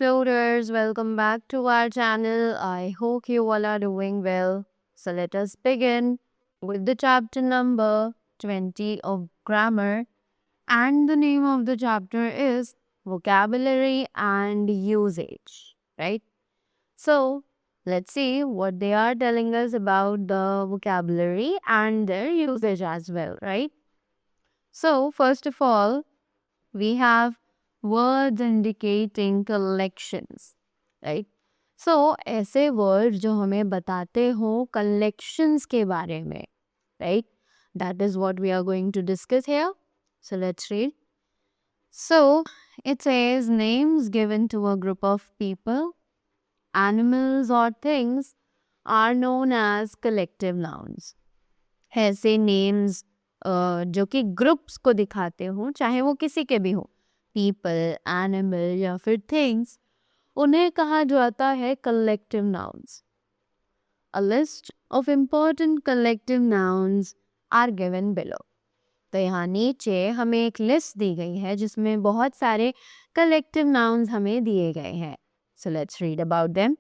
explorers, welcome back to our channel. I hope you all are doing well. So let us begin with the chapter number 20 of grammar, and the name of the chapter is vocabulary and usage, right? So let's see what they are telling us about the vocabulary and their usage as well, right? So first of all, we have words indicating collections, right? So ऐसे words जो हमें बताते हो collections के बारे में, right? That is what we are going to discuss here. So let's read. So it says names given to a group of people, animals or things are known as collective nouns. ऐसे names जो कि groups को दिखाते हो, चाहे वो किसी के भी हो, पीपल, एनिमल या फिर थिंग्स, उन्हें कहा जाता है collective nouns. A list of important collective nouns are given below. तो यहाँ नीचे हमें एक लिस्ट दी गई है जिसमें बहुत सारे कलेक्टिव नाउन्स हमें दिए गए हैं. So let's read about them.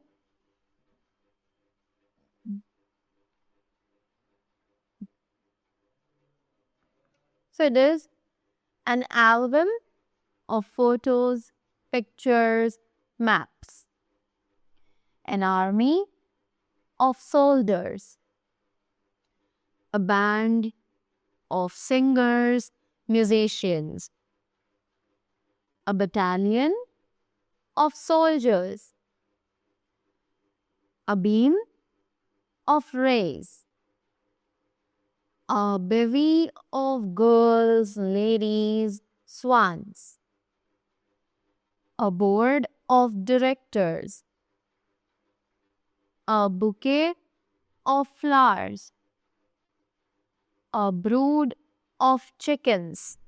So it is an album of photos, pictures, maps. An army of soldiers. A band of singers, musicians. A battalion of soldiers. A beam of rays. A bevy of girls, ladies, swans. A board of directors. A bouquet of flowers. A brood of chickens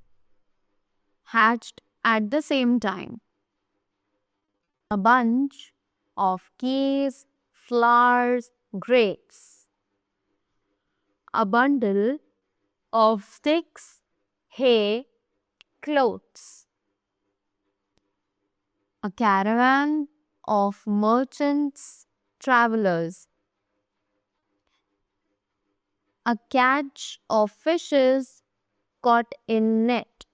hatched at the same time. A bunch of keys, flowers, grapes. A bundle of sticks, hay, clothes. A caravan of merchants, travelers. A catch of fishes caught in net.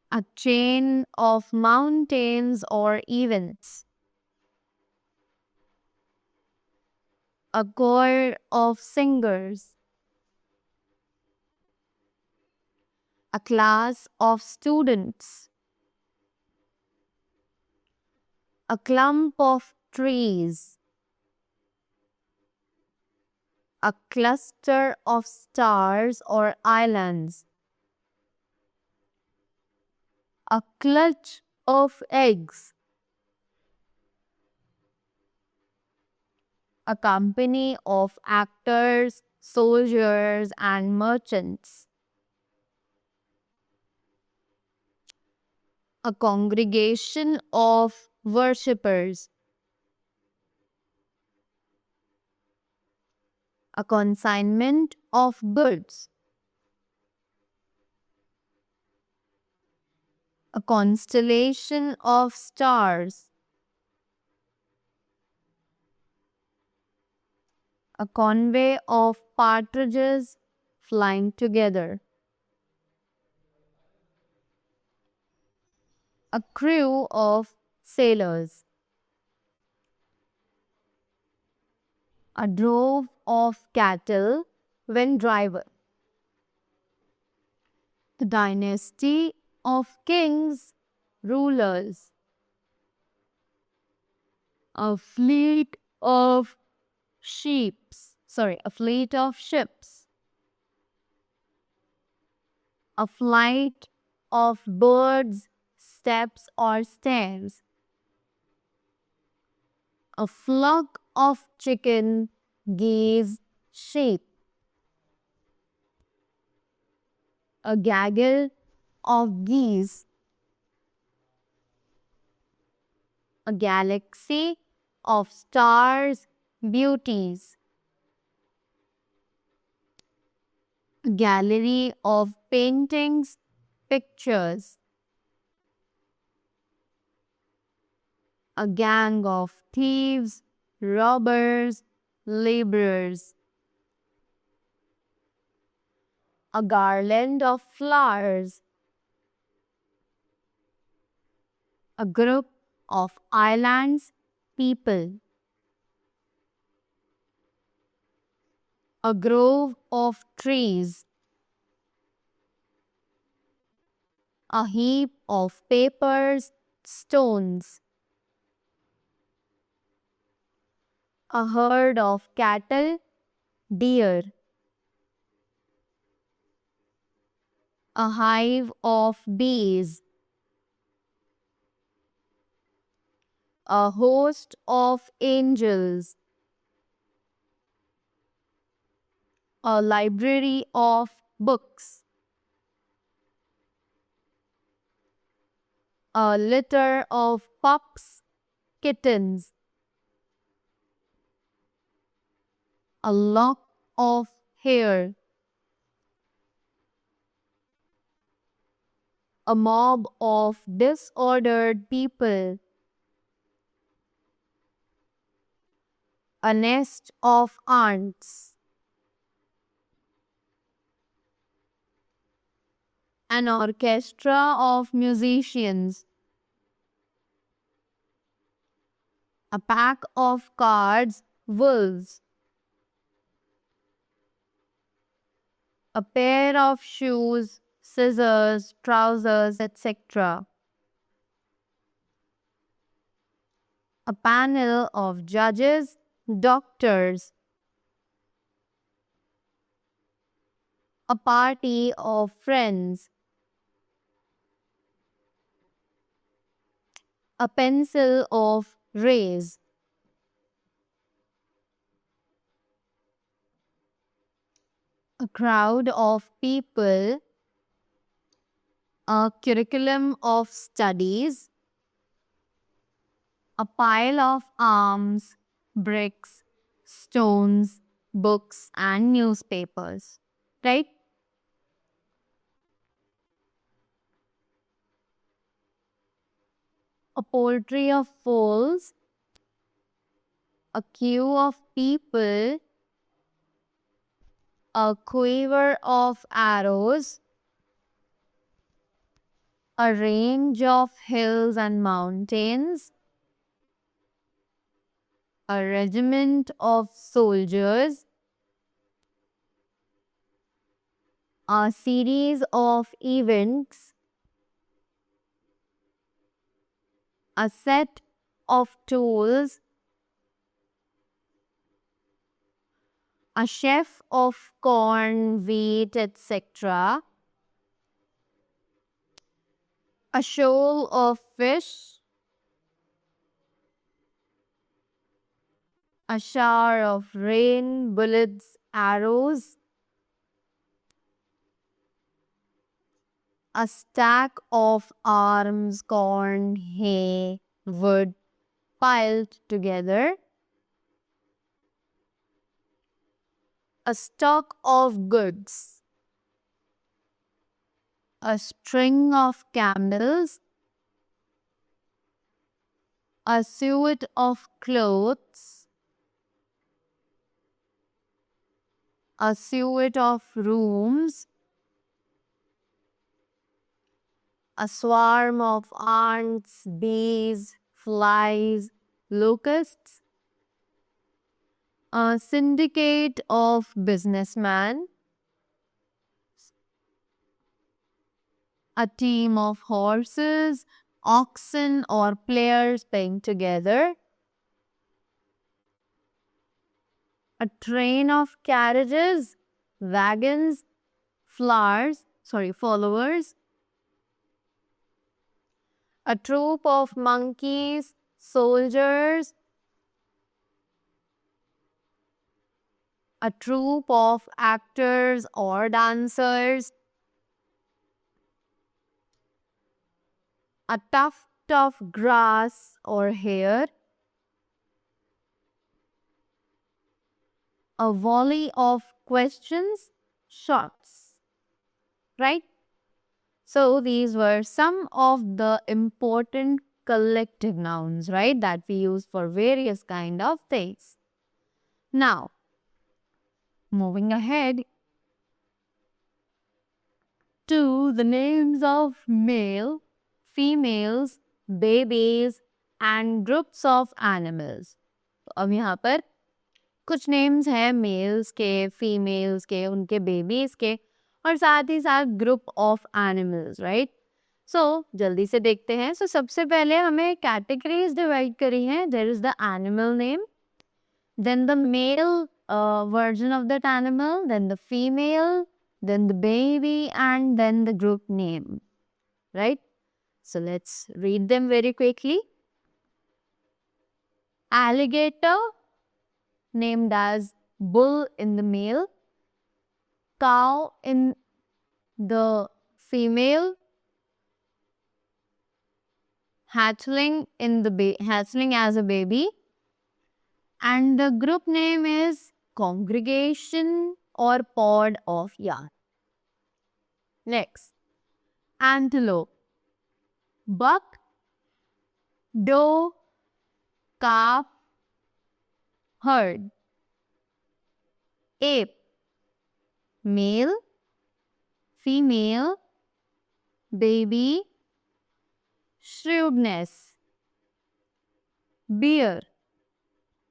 A chain of mountains or events. A choir of singers. A class of students. A clump of trees. A cluster of stars or islands. A clutch of eggs. A company of actors, soldiers, and merchants. A congregation of worshippers. A consignment of goods. A constellation of stars. A convoy of partridges flying together. A crew of sailors. A drove of cattle when driven. The dynasty of kings, rulers. A fleet of a fleet of ships. A flight of birds, steps or stairs. A flock of chicken, geese, sheep. A gaggle of geese. A galaxy of stars, beauties. A gallery of paintings, pictures. a gang of thieves, robbers, laborers, a garland of flowers, a group of islands, people, a grove of trees, a heap of papers, stones, a herd of cattle, deer, a hive of bees, a host of angels, a library of books, a litter of pups, kittens, a lock of hair, a mob of disordered people, a nest of ants, an orchestra of musicians, a pack of cards, wolves, a pair of shoes, scissors, trousers, etc. A panel of judges, doctors, a party of friends, a pencil of rays, a crowd of people, a curriculum of studies, a pile of arms, bricks, stones, books, and newspapers. Right? A poultry of fowls, a queue of people, a quiver of arrows, a range of hills and mountains, a regiment of soldiers, a series of events, a set of tools, a chef of corn, wheat, etc., a shoal of fish, a shower of rain, bullets, arrows, a stack of arms, corn, hay, wood piled together, a stock of goods, a string of camels, a suit of clothes, a suite of rooms, a swarm of ants, bees, flies, locusts, a syndicate of businessmen, a team of horses, oxen, or players playing together, a train of carriages, wagons, followers, a troop of monkeys, soldiers, a troupe of actors or dancers, a tuft of grass or hair, a volley of questions, shots. Right? So these were some of the important collective nouns, right? That we use for various kind of things. Now, moving ahead to the names of male, females, babies and groups of animals. तो अब यहाँ पर कुछ names हैं mails के, females के, उनके babies के और साथ ही साथ ग्रुप ऑफ एनिमल्स, राइट? सो जल्दी से देखते हैं. सो सबसे पहले हमें कैटेगरीज डिवाइड करी हैं. There is the animal name, then the male version of that animal, then the female, then the baby, and then the group name, right? So let's read them very quickly. Alligator, named as bull in the male, cow in the female, hatchling as a baby, and the group name is congregation or pod of yarn. Next, antelope, buck, doe, calf, herd. Ape, male, female, baby, shrewdness. Bear,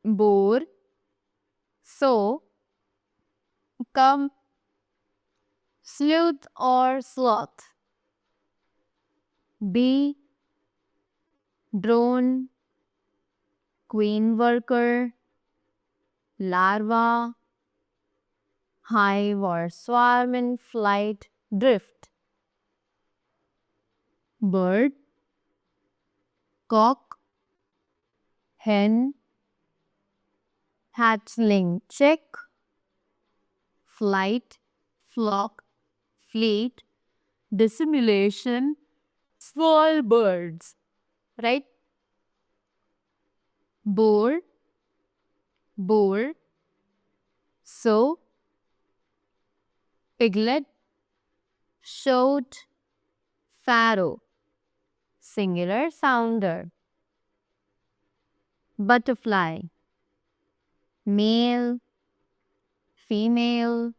boar, sow, cub, sleuth or sloth. Bee, drone, queen worker, larva, hive or swarm in flight, drift. Bird, cock, hen, hatchling, chick, flight, flock, fleet, dissimulation, small birds, right? Boar, boar, sow, piglet, shoat, pharaoh, singular sounder. Butterfly, male, female,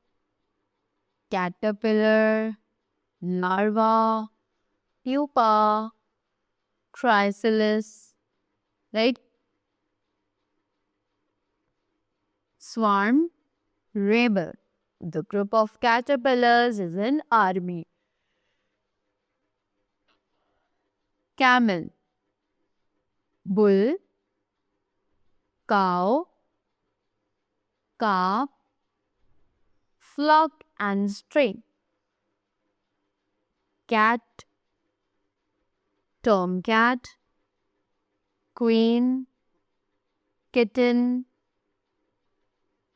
caterpillar, larva, pupa, chrysalis, right? Swarm, rebel. The group of caterpillars is an army. Camel, bull, cow, calf, flock and string. Cat, tomcat, queen, kitten,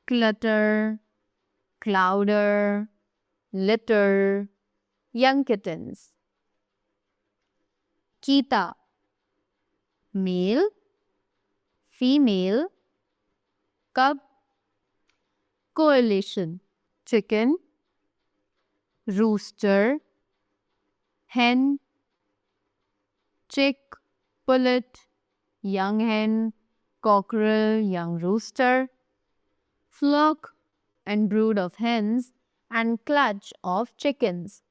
clutter, clouder, litter, young kittens. Cheetah, male, female, cub, coalition. Chicken, rooster, hen, chick, pullet, young hen, cockerel, young rooster, flock and brood of hens, and clutch of chickens.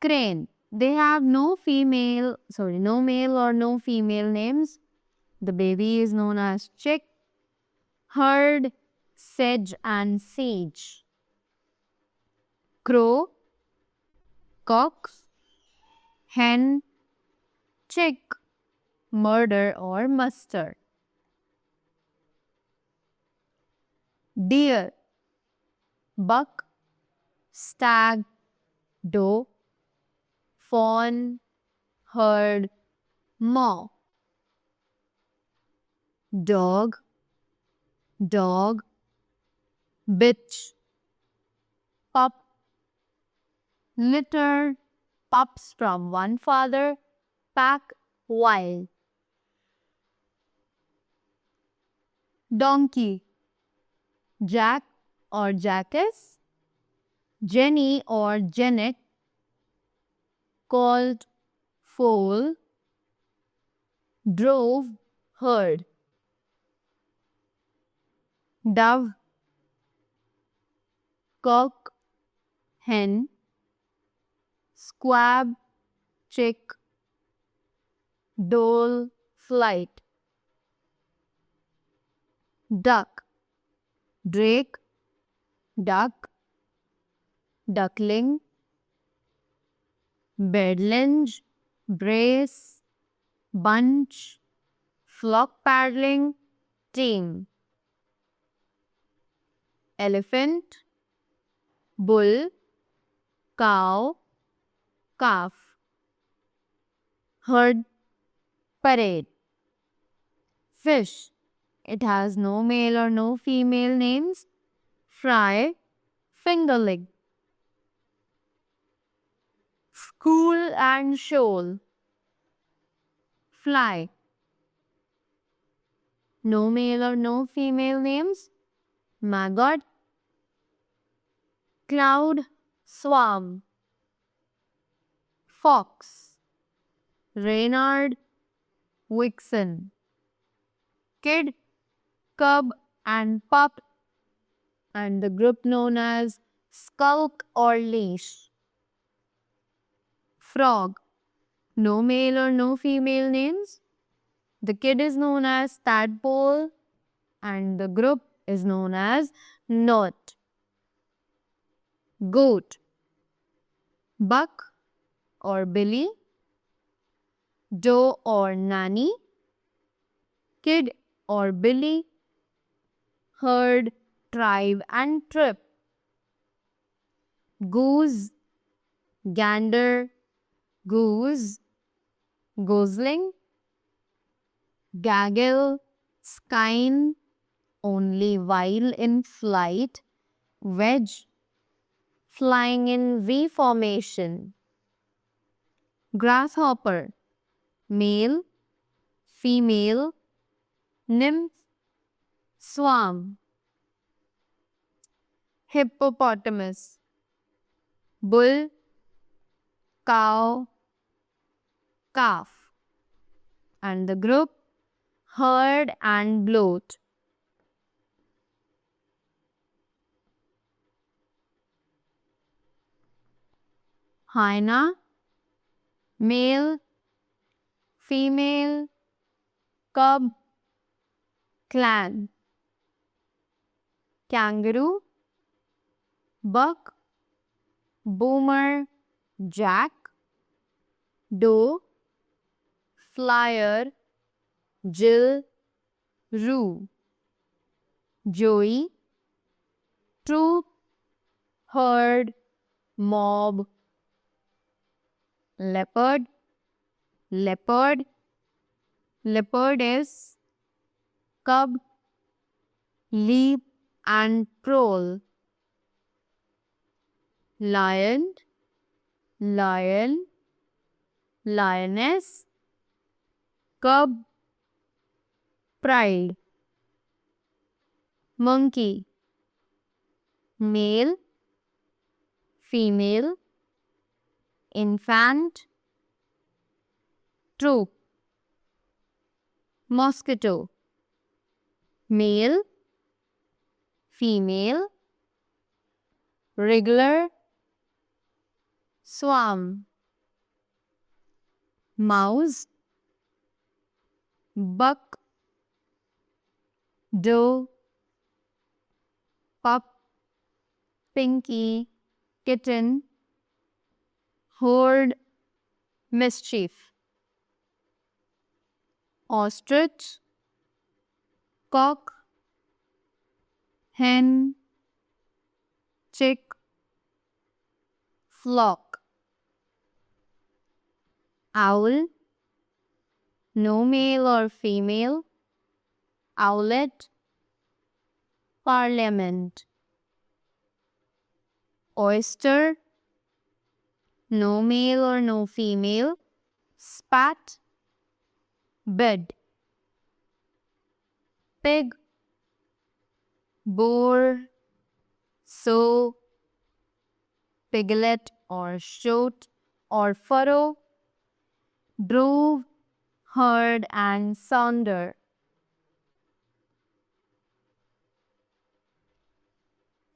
Crane, they have no male or no female names. The baby is known as chick. Herd, sedge and sage. Crow, cock, hen, chick, murder or mustard. Deer, buck, stag, doe, fawn, herd, mow. Dog, dog, bitch, pup, litter, pups from one father, pack, wild. Donkey, jack or jackass, jenny or jennet, colt, foal, drove, herd. Dove, cock, hen. Squab, chick. Dole, flight. Duck, drake, duck. Duckling, birdlinge, brace, bunch. Flock paddling, team. Elephant, bull, cow, calf. Herd, parade. Fish, it has no male or no female names. Fry, fingerling. School and shoal. Fly, no male or no female names. Maggot, cloud, swarm. Fox, Reynard, vixen. Kid, cub and pup, and the group known as skulk or leash. Frog, no male or no female names. The kid is known as tadpole and the group is known as knot. Goat, buck or billy. Doe or nanny. Kid or billy. Herd, tribe and trip. Goose, gander, goose. Gosling, gaggle, skein, only while in flight. Wedge, flying in V formation. Grasshopper, male, female. Nymph, swarm. Hippopotamus, bull, cow, calf. And the group, herd and bloat. Hyena, male, female, cub, clan. Kangaroo, buck, boomer, jack. Doe, flyer, Jill, roo. Joey, troop, herd, mob. Leopard, leopard. Leopard is cub, leap and prowl. Lion, lion, lioness. Cub, pride. Monkey, male, female. Infant, troop. Mosquito, male, female. Regular, swarm. Mouse, buck, doe, pup, pinky, kitten. Horde, mischief. Ostrich, cock, hen, chick, flock. Owl, no male or female. Owlet, parliament. Oyster, no male or no female. Spat, bed. Pig, boar, sow, piglet or shoat or furrow. Drove, herd and sounder.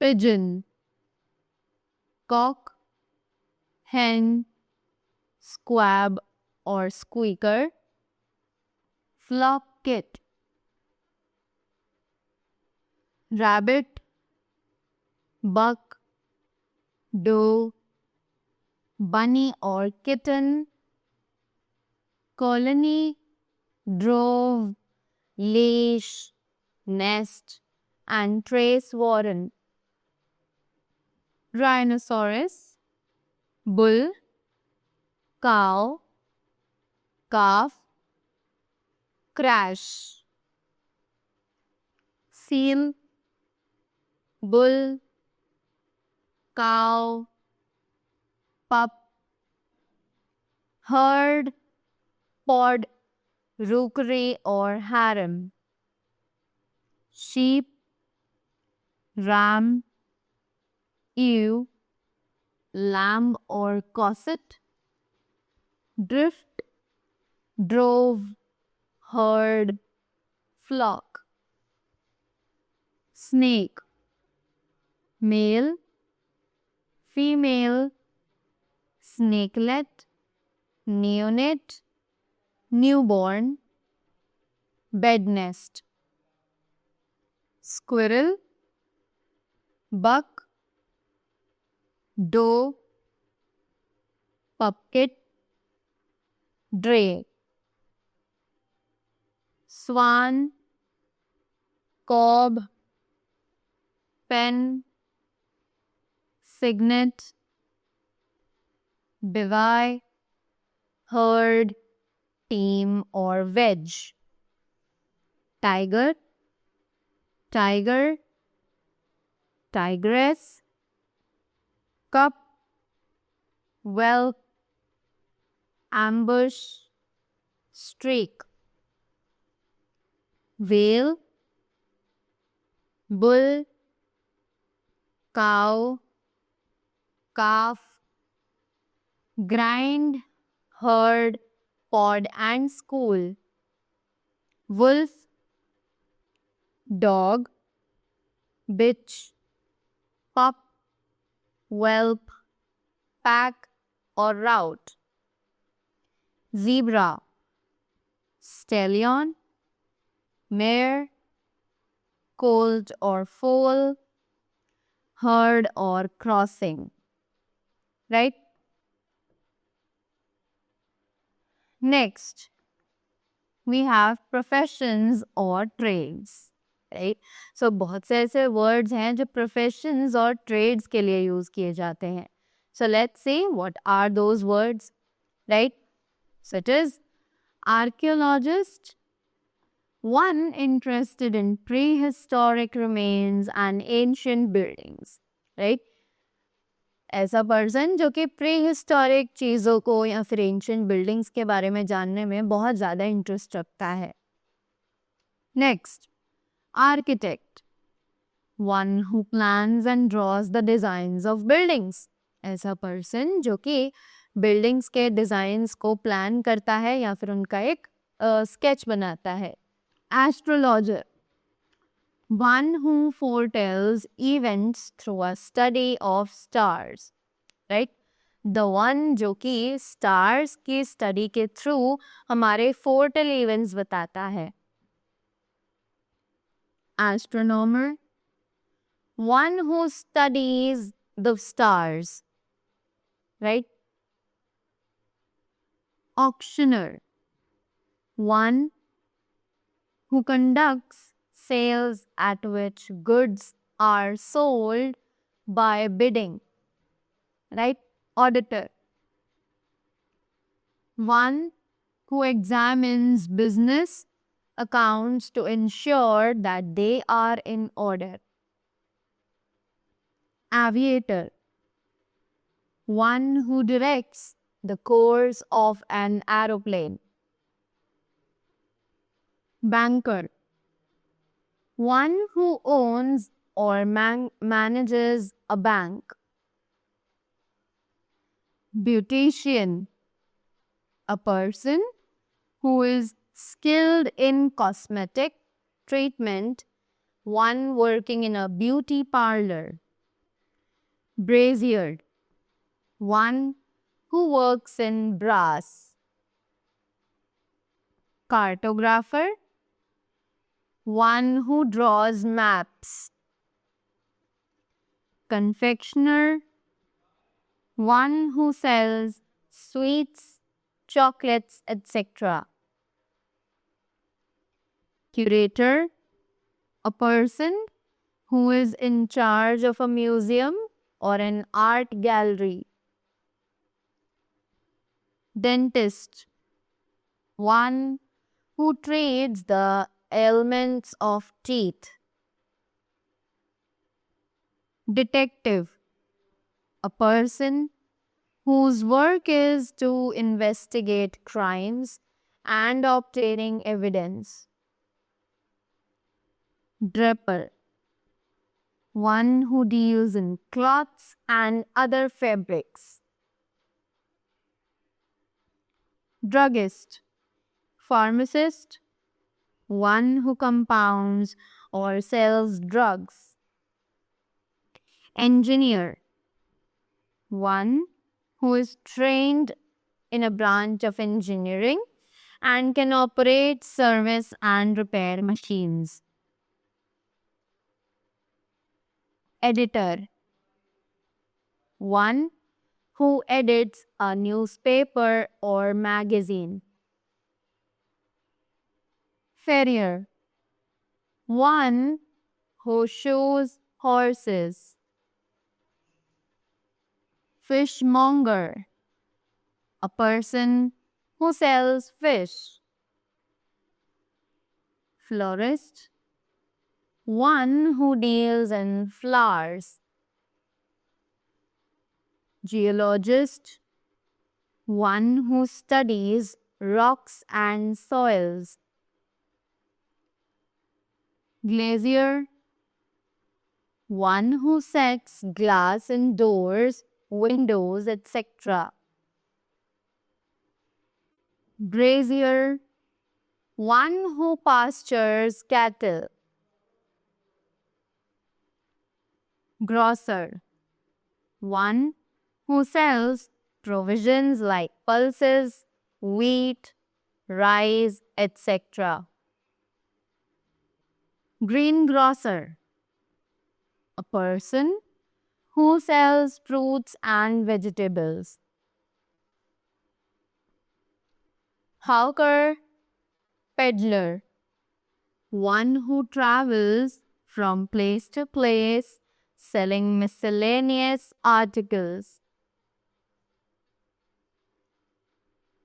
Pigeon, cock, hen, squab or squeaker, flock kit. Rabbit, buck, doe, bunny or kitten, colony, drove, leash, nest, and trace warren. Rhinoceros, bull, cow, calf, crash. Seal, bull, cow, pup, herd, pod, rookery or harem. Sheep, ram, ewe, lamb or cosset. Drift, drove, herd, flock. Snake, male, female, snakelet, neonate, newborn, bed nest. Squirrel, buck, doe, puppet, drake. Swan, cob, pen, cygnet, bivy, herd, team or wedge. Tiger, tiger, tigress, cup, whelp, ambush, streak. Whale, bull, cow, calf, grind, herd, pod and school. Wolf, dog, bitch, pup, whelp, pack or route. Zebra, stallion, mare, colt or foal, herd or crossing. Right? Next, we have professions or trades. Right? So बहुत से ऐसे words हैं जो professions और trades के लिए use किए जाते हैं. So let's see what are those words. Right? So it is archaeologist, one interested in prehistoric remains and ancient buildings. Right? ऐसा पर्सन जो कि प्री हिस्टोरिक चीज़ों को या फिर एंशियंट बिल्डिंग्स के बारे में जानने में बहुत ज़्यादा इंटरेस्ट रखता है. Next, architect, one who plans and drawers the designs of buildings. ऐसा पर्सन जो कि बिल्डिंग्स के डिज़ाइंस को प्लान करता है या फिर उनका एक स्केच बनाता है. Astrologer, one who foretells events through a study of stars. Right? The one जो कि stars की study के through हमारे foretell events बताता है. Astronomer, one who studies the stars. Right? Auctioneer, one who conducts sales at which goods are sold by bidding. Right? Auditor, one who examines business accounts to ensure that they are in order. Aviator, one who directs the course of an aeroplane. Banker, one who owns or manages a bank. Beautician, a person who is skilled in cosmetic treatment, one working in a beauty parlor. Brazier, one who works in brass. Cartographer, one who draws maps. Confectioner, one who sells sweets, chocolates, etc. Curator, a person who is in charge of a museum or an art gallery. Dentist, one who treats the ailments of teeth. Detective, a person whose work is to investigate crimes and obtaining evidence. Draper, one who deals in cloths and other fabrics. Druggist, pharmacist, one who compounds or sells drugs. Engineer, one who is trained in a branch of engineering and can operate, service and repair machines. Editor, one who edits a newspaper or magazine. Farrier, one who shows horses. Fishmonger, a person who sells fish. Florist, one who deals in flowers. Geologist, one who studies rocks and soils. Glazier, one who sets glass in doors, windows, etc. Grazier, one who pastures cattle. Grocer, one who sells provisions like pulses, wheat, rice, etc. Greengrocer, a person who sells fruits and vegetables. Hawker, peddler, one who travels from place to place selling miscellaneous articles.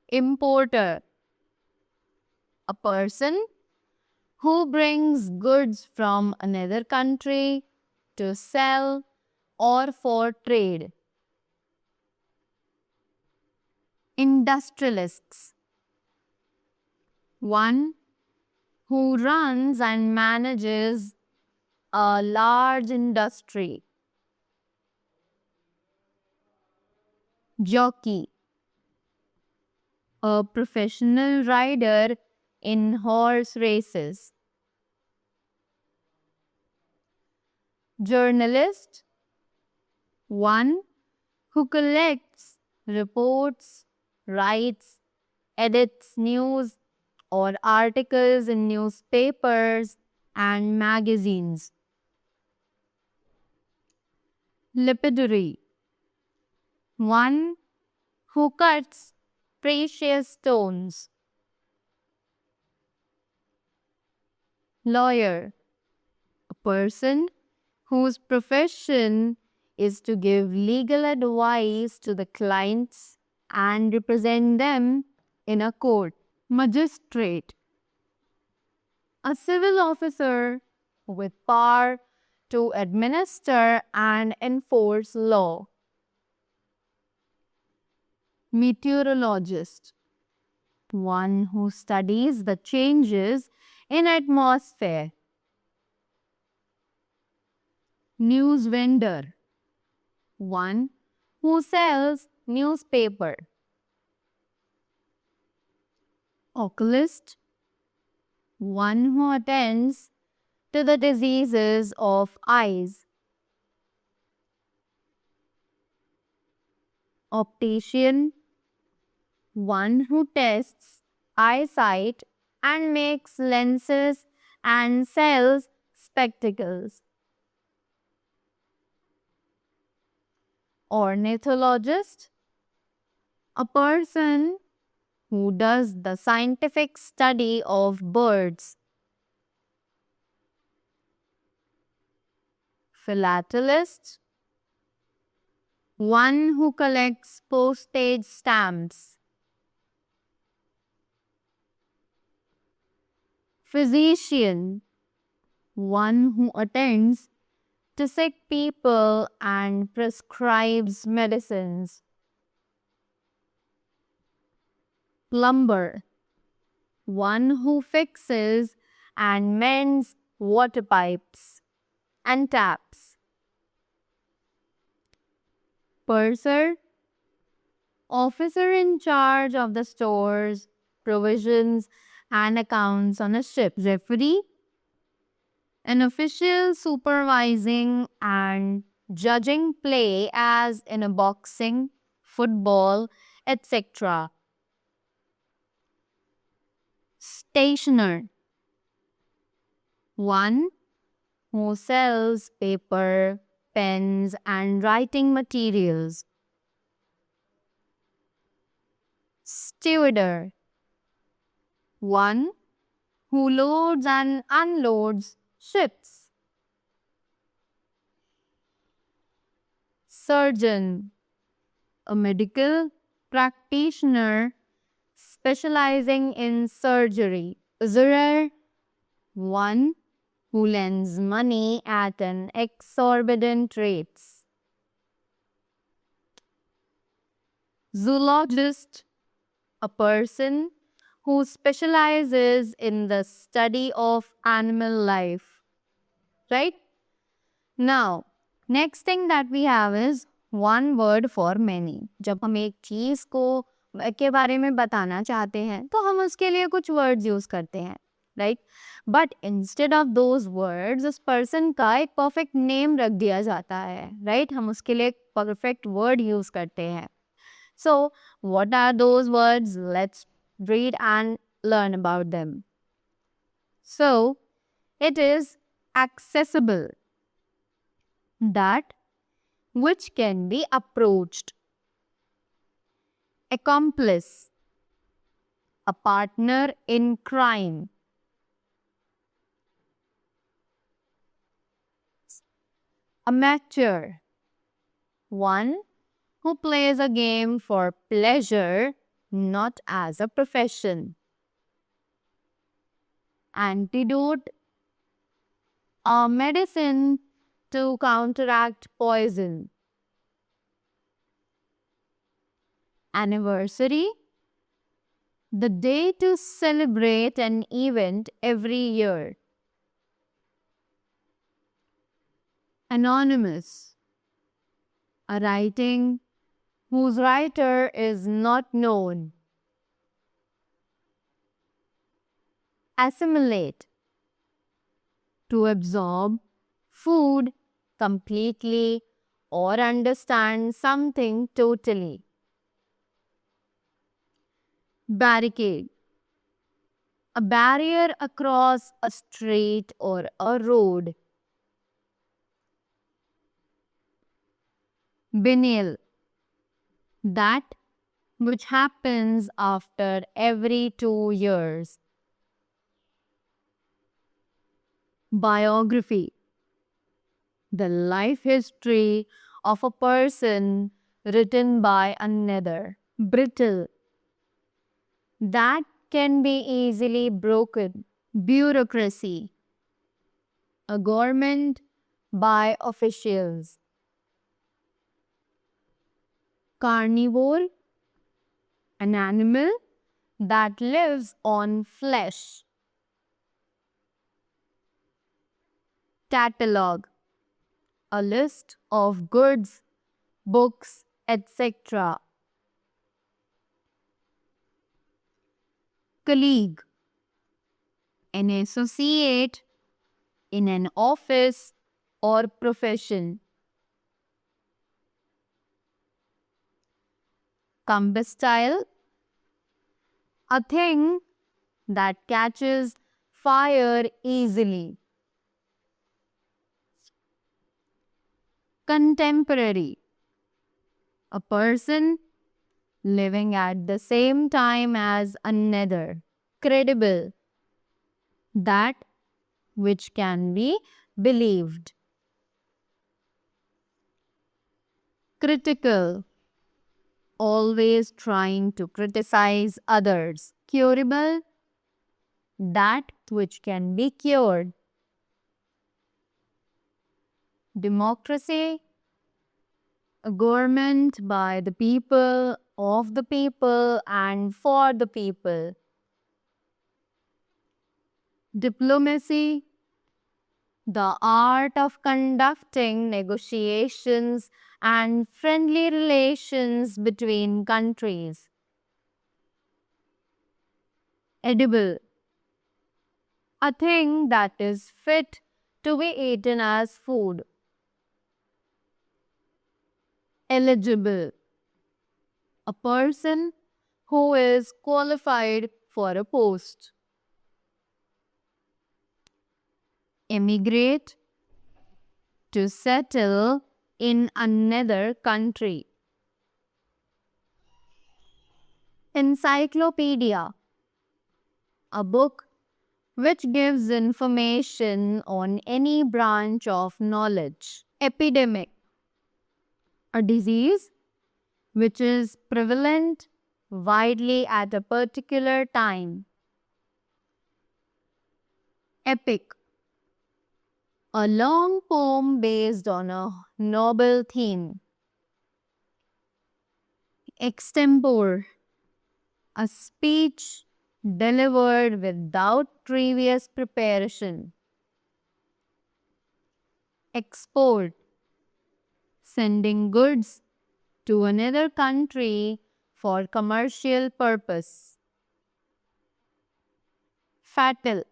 Importer, a person who brings goods from another country to sell or for trade. Industrialists, one who runs and manages a large industry. Jockey, a professional rider in horse races. Journalist, one who collects, reports, writes, edits news or articles in newspapers and magazines. Lapidary, one who cuts precious stones. Lawyer, a person whose profession is to give legal advice to the clients and represent them in a court. Magistrate, a civil officer with power to administer and enforce law. Meteorologist, one who studies the changes in atmosphere. News vendor, one who sells newspaper. Oculist, one who attends to the diseases of eyes. Optician, one who tests eyesight and makes lenses and sells spectacles. Ornithologist, a person who does the scientific study of birds. Philatelist, one who collects postage stamps. Physician, one who attends to sick people and prescribes medicines. Plumber, one who fixes and mends water pipes and taps. Purser, officer in charge of the stores, provisions, and accounts on a ship. Referee, an official supervising and judging play as in a boxing, football, etc. Stationer, one who sells paper, pens, and writing materials. Stewarder, one who loads and unloads ships. Surgeon, a medical practitioner specializing in surgery. Usurer, one who lends money at an exorbitant rates. Zoologist, a person who specializes in the study of animal life. Right? Now, next thing that we have is one word for many. जब हम एक चीज को के बारे में बताना चाहते हैं तो हम उसके लिए कुछ words use करते हैं, right? But instead of those words, उस person का एक perfect name रख दिया जाता है, right? हम उसके लिए एक perfect word use करते हैं. So, what are those words? Let's read and learn about them. So, it is accessible, that which can be approached. Accomplice, a partner in crime. Amateur, one who plays a game for pleasure, not as a profession. Antidote, a medicine to counteract poison. Anniversary, the day to celebrate an event every year. Anonymous, a writing whose writer is not known. Assimilate, to absorb food completely or understand something totally. Barricade, a barrier across a street or a road. Biennial, that which happens after every 2 years. Biography, the life history of a person written by another. Brittle, that can be easily broken. Bureaucracy, a government by officials. Carnivore, an animal that lives on flesh. Catalogue, a list of goods, books, etc. colleague, an associate in an office or profession. Combustile, a thing that catches fire easily. Contemporary, a person living at the same time as another. Credible, that which can be believed. Critical, always trying to criticize others. Curable, that which can be cured. Democracy, a government by the people, of the people, and for the people. Diplomacy, the art of conducting negotiations and friendly relations between countries. Edible, a thing that is fit to be eaten as food. Eligible, a person who is qualified for a post. Emigrate, to settle in another country. Encyclopedia, a book which gives information on any branch of knowledge. Epidemic, a disease which is prevalent widely at a particular time. Epic, a long poem based on a noble theme. Extempore, a speech delivered without previous preparation. Export, sending goods to another country for commercial purpose. Fatal,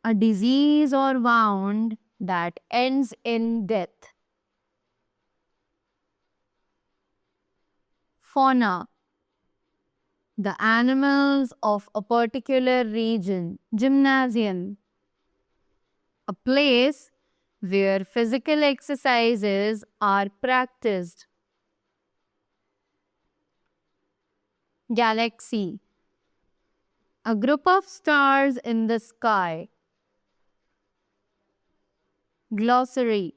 a disease or wound that ends in death. Fauna, the animals of a particular region. Gymnasium, a place where physical exercises are practiced. Galaxy, a group of stars in the sky. Glossary,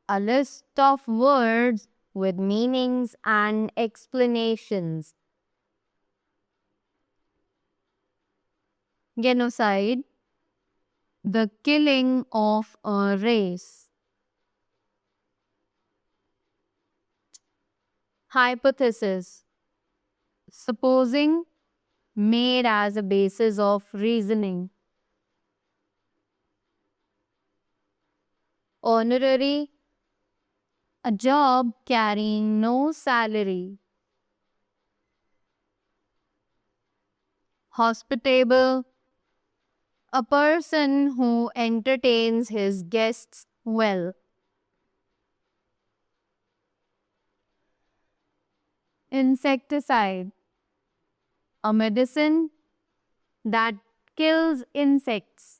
a list of words with meanings and explanations. Genocide, the killing of a race. Hypothesis, supposing, made as a basis of reasoning. Honorary, a job carrying no salary. Hospitable, a person who entertains his guests well. Insecticide, a medicine that kills insects.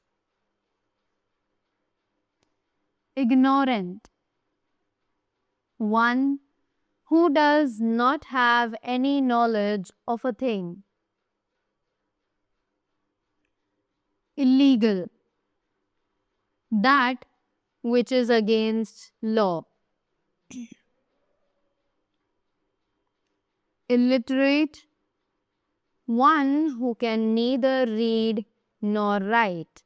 Ignorant, one who does not have any knowledge of a thing. Illegal, that which is against law. Illiterate, one who can neither read nor write.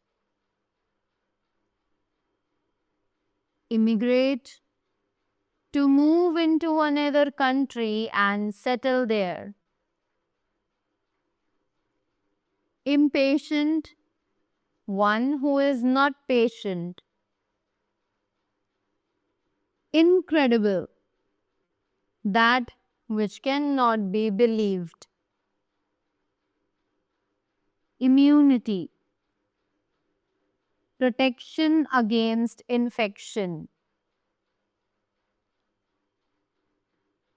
Immigrate, to move into another country and settle there. Impatient, one who is not patient. Incredible, that which cannot be believed. immunity, protection against infection,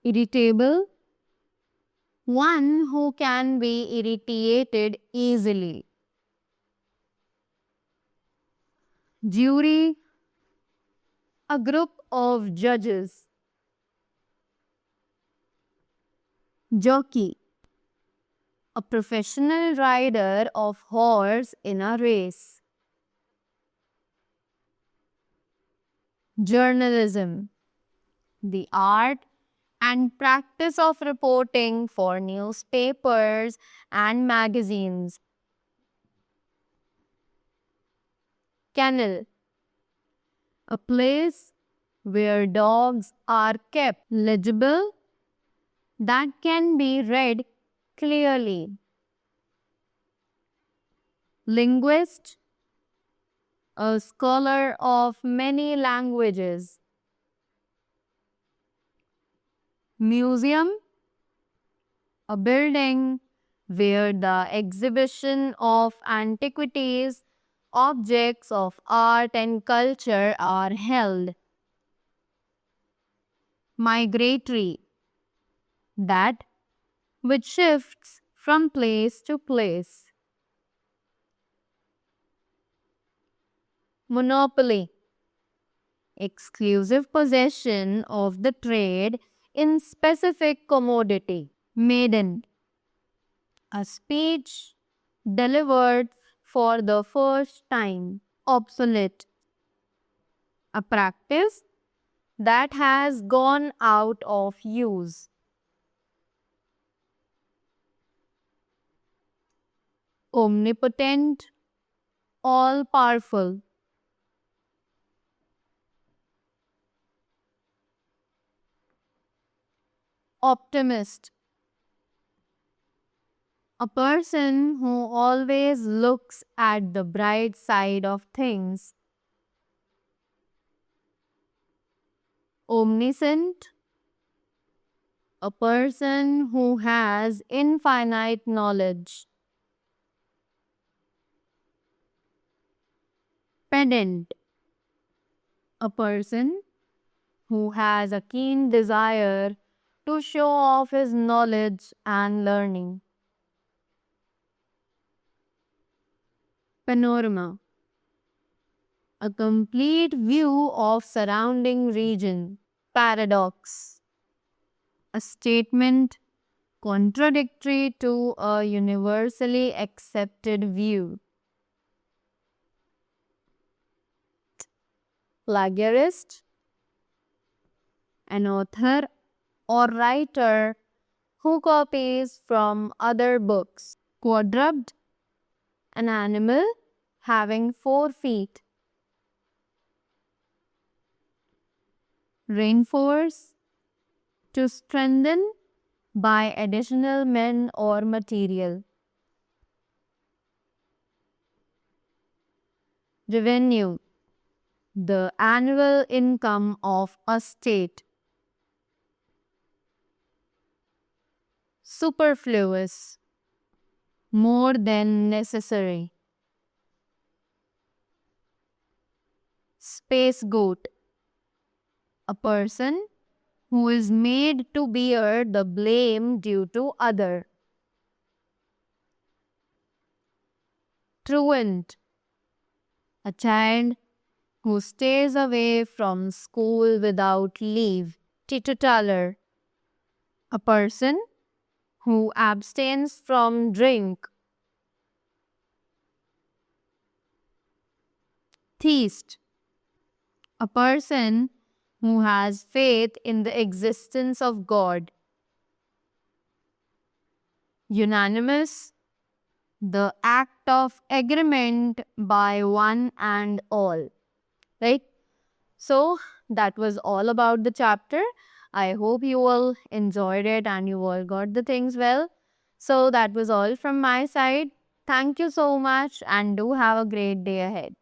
irritable, one who can be irritated easily, jury, a group of judges, jockey, a professional rider of horse in a race, journalism, the art and practice of reporting for newspapers and magazines, kennel, a place where dogs are kept, legible, that can be read clearly, linguist, a scholar of many languages, museum, a building where the exhibition of antiquities, objects of art and culture are held, migratory, that which shifts from place to place, monopoly, exclusive possession of the trade in specific commodity, maiden, a speech delivered for the first time, obsolete, a practice that has gone out of use, omnipotent, all powerful, optimist, a person who always looks at the bright side of things, omniscient, a person who has infinite knowledge, pedant, a person who has a keen desire to show off his knowledge and learning, panorama, a complete view of surrounding region, paradox, a statement contradictory to a universally accepted view, plagiarist, an author or writer who copies from other books, quadruped, an animal having 4 feet, reinforce, to strengthen by additional men or material, revenue, the annual income of a state, superfluous, more than necessary, scapegoat, a person who is made to bear the blame due to other, truant, a child who stays away from school without leave, teetotaler, a person who abstains from drink, theist, a person who has faith in the existence of God, unanimous, the act of agreement by one and all, right? So that was all about the chapter. I hope you all enjoyed it and you all got the things well. So that was all from my side. Thank you so much and do have a great day ahead.